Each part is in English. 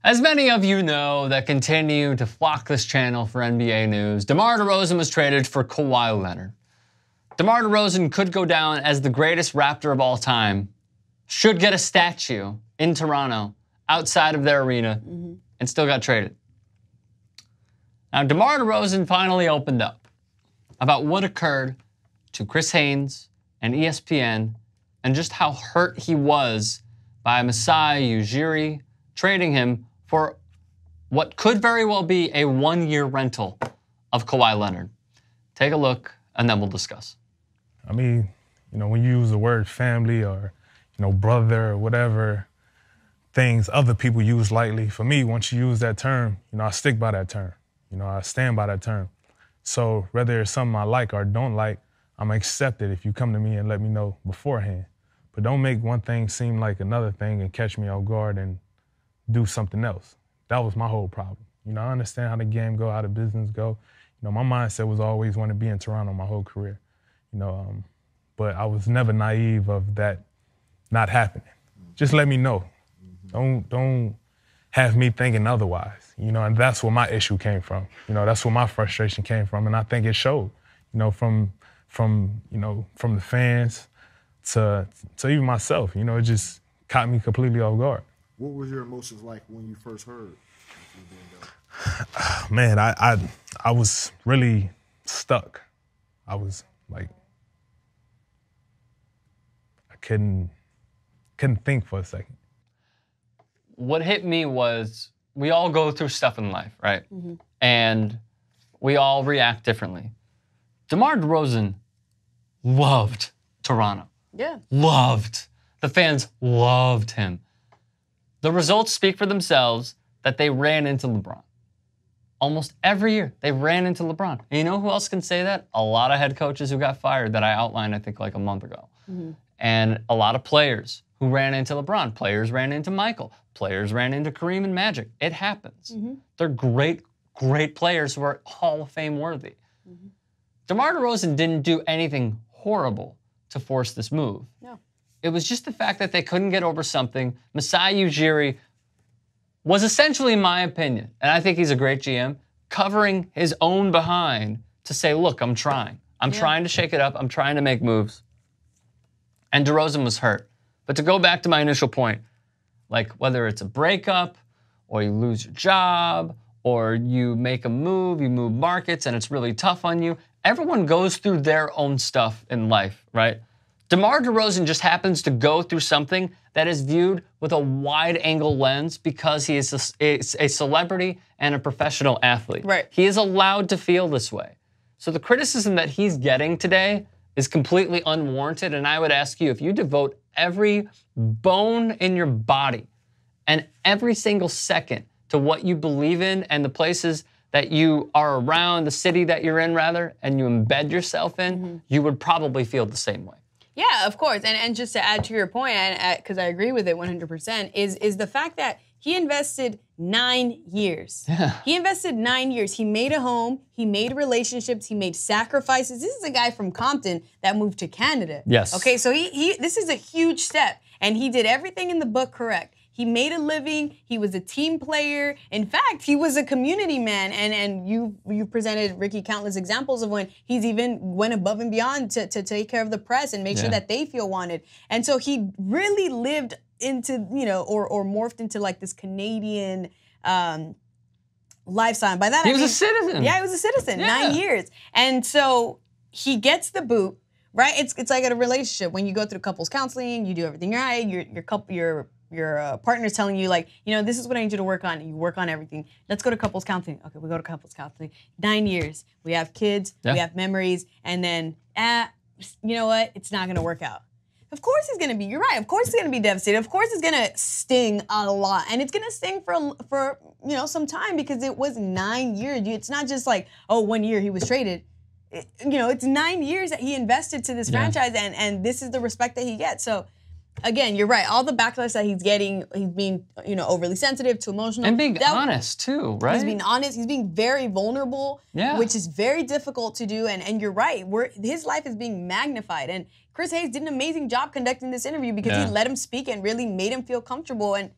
As many of you know that continue to flock this channel for NBA news, DeMar DeRozan was traded for Kawhi Leonard. DeMar DeRozan could go down as the greatest Raptor of all time, should get a statue in Toronto outside of their arena, and still got traded. Now, DeMar DeRozan finally opened up about what occurred to Chris Haynes and ESPN and just how hurt he was by Masai Ujiri trading him for what could very well be a one-year rental of Kawhi Leonard. Take a look, and then we'll discuss. I mean, when you use the word family or, brother or whatever things other people use lightly, for me, once you use that term, I stick by that term. I stand by that term. So whether it's something I like or don't like, I'm gonna accept it if you come to me and let me know beforehand. But don't make one thing seem like another thing and catch me off guard and do something else. That was my whole problem. I understand how the game go, how the business go. My mindset was always want to be in Toronto my whole career. But I was never naive of that not happening. Just let me know. Don't have me thinking otherwise. And that's where my issue came from. That's where my frustration came from, and I think it showed. From the fans to even myself. It just caught me completely off guard. What was your emotions like when you first heard? Man, I was really stuck. I was like, I couldn't think for a second. What hit me was we all go through stuff in life, right? And we all react differently. DeMar DeRozan loved Toronto. Yeah. Loved. The fans loved him. The results speak for themselves that they ran into LeBron. Almost every year, they ran into LeBron. And you know who else can say that? A lot of head coaches who got fired that I outlined, I think, like a month ago. And a lot of players who ran into LeBron. Players ran into Michael. Players ran into Kareem and Magic. It happens. They're great, great players who are Hall of Fame worthy. DeMar DeRozan didn't do anything horrible to force this move. No. It was just the fact that they couldn't get over something. Masai Ujiri was essentially, in my opinion, and I think he's a great GM, covering his own behind to say, look, I'm trying. I'm trying to shake it up. I'm trying to make moves. And DeRozan was hurt. But to go back to my initial point, like whether it's a breakup or you lose your job or you make a move, you move markets and it's really tough on you, everyone goes through their own stuff in life, right? DeMar DeRozan just happens to go through something that is viewed with a wide-angle lens because he is a celebrity and a professional athlete. Right. He is allowed to feel this way. So the criticism that he's getting today is completely unwarranted, and I would ask you, if you devote every bone in your body and every single second to what you believe in and the places that you are around, the city that you're in rather, and you embed yourself in, you would probably feel the same way. Yeah, of course. And just to add to your point, because I agree with it 100%, is the fact that he invested 9 years. Yeah. He invested 9 years. He made a home. He made relationships. He made sacrifices. This is a guy from Compton that moved to Canada. Yes. Okay, so this is a huge step. And he did everything in the book correct. He made a living. He was a team player. In fact, he was a community man. And you presented Ricky countless examples of when he's even went above and beyond to take care of the press and make sure that they feel wanted. And so he really lived into, or morphed into like this Canadian lifestyle. By that he was a citizen. Yeah, he was a citizen. Yeah. 9 years. And so he gets the boot, right? It's like a relationship. When you go through couples counseling, you do everything right. Your partner's telling you, like, this is what I need you to work on. And you work on everything. Let's go to couples counseling. Okay, we go to couples counseling. 9 years. We have kids. Yeah. We have memories. And then, you know what? It's not going to work out. Of course he's going to be. You're right. Of course he's going to be devastated. Of course it's going to sting a lot. And it's going to sting for some time because it was 9 years. It's not just like, 1 year he was traded. It's 9 years that he invested to this franchise, and this is the respect that he gets. So, again, you're right. All the backlash that he's getting, he's being, overly sensitive, too emotional. And being honest, too, right? He's being honest. He's being very vulnerable, which is very difficult to do. And you're right. His life is being magnified. And Chris Hayes did an amazing job conducting this interview because he let him speak and really made him feel comfortable. And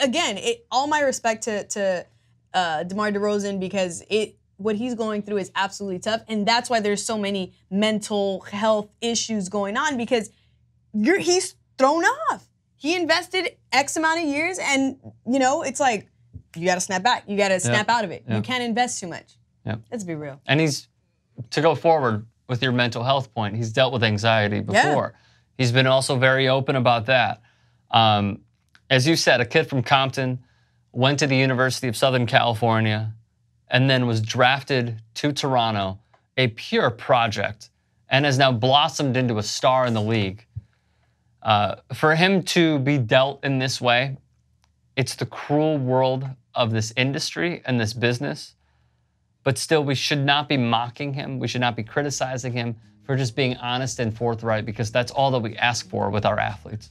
again, all my respect to DeMar DeRozan, because what he's going through is absolutely tough, and that's why there's so many mental health issues going on, because he's thrown off. He invested X amount of years, and it's like you got to snap back. You got to snap out of it. You can't invest too much. Yeah. Let's be real. And to go forward with your mental health point, he's dealt with anxiety before. Yeah. He's been also very open about that. As you said, a kid from Compton went to the University of Southern California and then was drafted to Toronto, a pure project, and has now blossomed into a star in the league. For him to be dealt in this way, it's the cruel world of this industry and this business. But still, we should not be mocking him. We should not be criticizing him for just being honest and forthright, because that's all that we ask for with our athletes.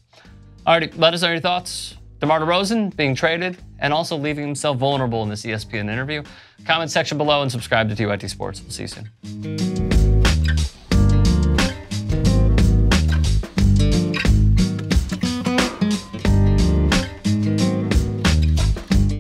All right, let us know your thoughts. DeMar DeRozan being traded and also leaving himself vulnerable in this ESPN interview. Comment section below and subscribe to TYT Sports. We'll see you soon.